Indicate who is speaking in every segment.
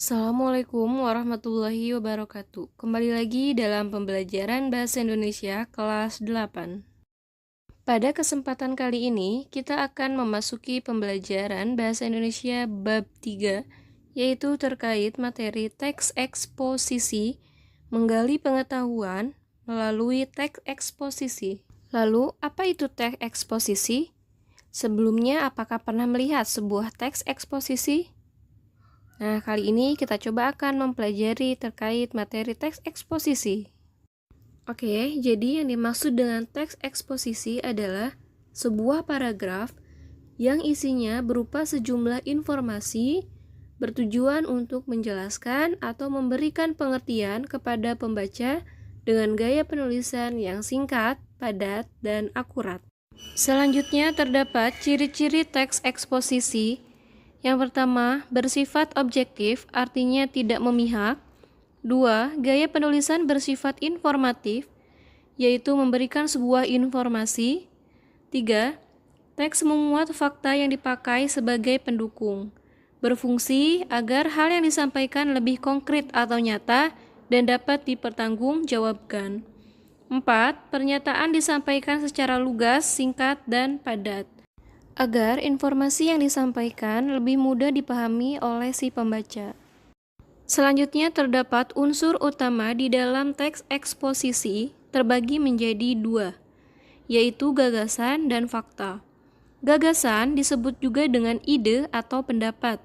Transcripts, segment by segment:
Speaker 1: Assalamualaikum warahmatullahi wabarakatuh. Kembali lagi dalam pembelajaran Bahasa Indonesia kelas 8. Pada kesempatan kali ini, kita akan memasuki pembelajaran Bahasa Indonesia bab 3, yaitu terkait materi teks eksposisi, menggali pengetahuan melalui teks eksposisi. Lalu, apa itu teks eksposisi? Sebelumnya, apakah pernah melihat sebuah teks eksposisi? Nah, kali ini kita coba akan mempelajari terkait materi teks eksposisi. Oke, jadi yang dimaksud dengan teks eksposisi adalah sebuah paragraf yang isinya berupa sejumlah informasi bertujuan untuk menjelaskan atau memberikan pengertian kepada pembaca dengan gaya penulisan yang singkat, padat, dan akurat. Selanjutnya terdapat ciri-ciri teks eksposisi. Yang pertama, bersifat objektif, artinya tidak memihak. 2. Gaya penulisan bersifat informatif, yaitu memberikan sebuah informasi. 3. Teks memuat fakta yang dipakai sebagai pendukung, berfungsi agar hal yang disampaikan lebih konkret atau nyata dan dapat dipertanggungjawabkan. 4. Pernyataan disampaikan secara lugas, singkat, dan padat, agar informasi yang disampaikan lebih mudah dipahami oleh si pembaca. Selanjutnya terdapat unsur utama di dalam teks eksposisi terbagi menjadi 2, yaitu gagasan dan fakta. Gagasan disebut juga dengan ide atau pendapat,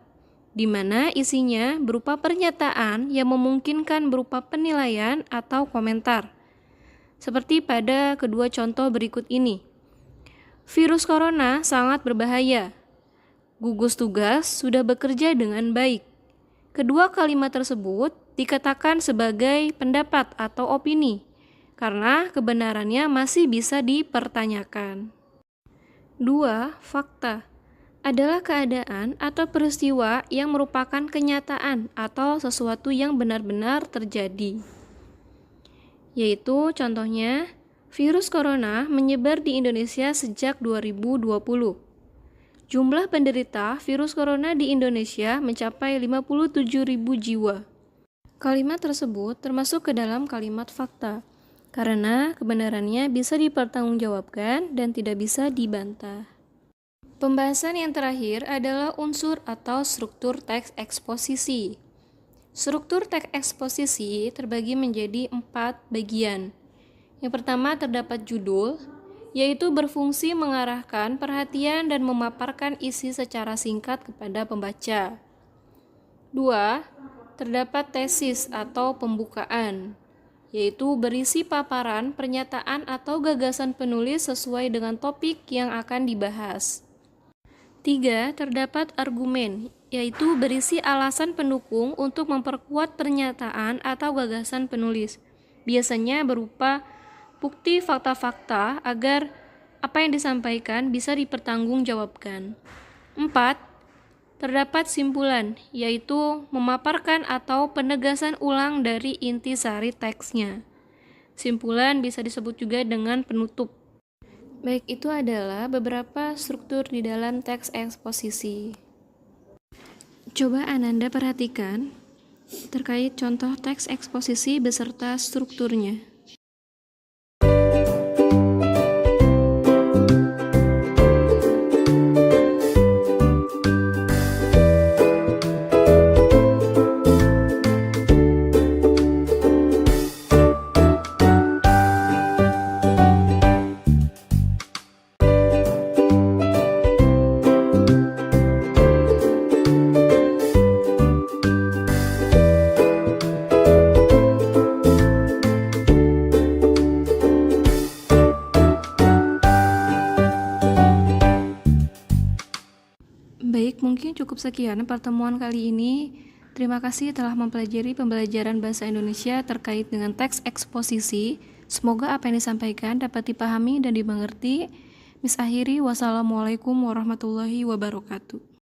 Speaker 1: di mana isinya berupa pernyataan yang memungkinkan berupa penilaian atau komentar. Seperti pada kedua contoh berikut ini. Virus corona sangat berbahaya. Gugus tugas sudah bekerja dengan baik. Kedua kalimat tersebut dikatakan sebagai pendapat atau opini, karena kebenarannya masih bisa dipertanyakan. 2. Fakta adalah keadaan atau peristiwa yang merupakan kenyataan atau sesuatu yang benar-benar terjadi. Yaitu contohnya, virus corona menyebar di Indonesia sejak 2020. Jumlah penderita virus corona di Indonesia mencapai 57.000 jiwa. Kalimat tersebut termasuk ke dalam kalimat fakta, karena kebenarannya bisa dipertanggungjawabkan dan tidak bisa dibantah. Pembahasan yang terakhir adalah unsur atau struktur teks eksposisi. Struktur teks eksposisi terbagi menjadi 4 bagian. Yang pertama terdapat judul, yaitu berfungsi mengarahkan perhatian dan memaparkan isi secara singkat kepada pembaca. 2. Terdapat tesis atau pembukaan, yaitu berisi paparan, pernyataan atau gagasan penulis sesuai dengan topik yang akan dibahas. 3. Terdapat argumen, yaitu berisi alasan pendukung untuk memperkuat pernyataan atau gagasan penulis, biasanya berupa bukti fakta-fakta agar apa yang disampaikan bisa dipertanggungjawabkan. 4. Terdapat simpulan, yaitu memaparkan atau penegasan ulang dari intisari teksnya. Simpulan bisa disebut juga dengan penutup. Baik, itu adalah beberapa struktur di dalam teks eksposisi. Coba Ananda perhatikan terkait contoh teks eksposisi beserta strukturnya. Baik, mungkin cukup sekian pertemuan kali ini. Terima kasih telah mempelajari pembelajaran Bahasa Indonesia terkait dengan teks eksposisi. Semoga apa yang disampaikan dapat dipahami dan dimengerti. Miss akhiri, wassalamualaikum warahmatullahi wabarakatuh.